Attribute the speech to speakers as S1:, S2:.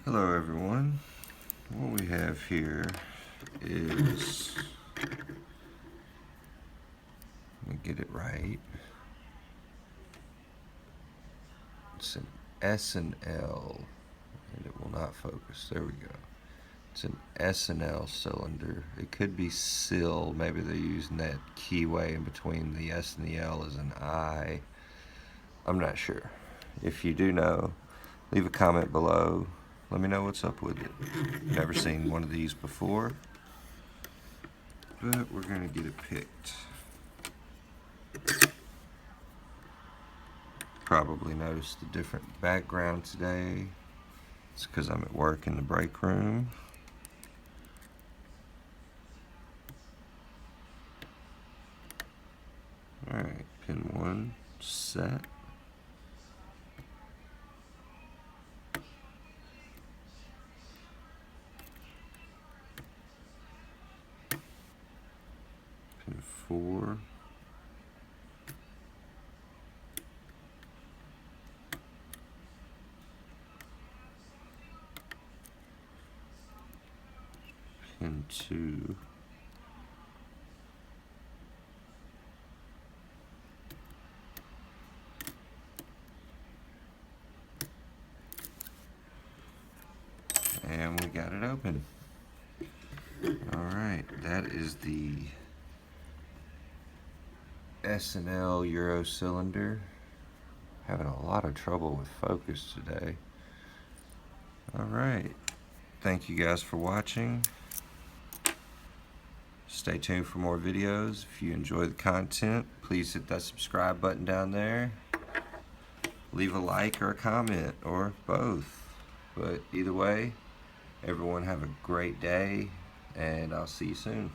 S1: Hello everyone. What we have here is, let me get it right. It's an S and L, and it will not focus. There we go. It's an S and L cylinder. It could be SIL. Maybe they're using that keyway in between the S and the L as an I. I'm not sure. If you do know, leave a comment below. Let me know what's up with it. Never seen one of these before, but we're gonna get it picked. Probably noticed the different background today. It's because I'm at work in the break room. Alright, pin 1 set. Pin 4. Pin 2. And we got it open. Alright, that is the S&L Euro cylinder. Having a lot of trouble with focus today. Alright, thank you guys for watching. Stay tuned for more videos. If you enjoy the content, please hit that subscribe button down there. Leave a like or a comment, or both. But either way, everyone have a great day, and I'll see you soon.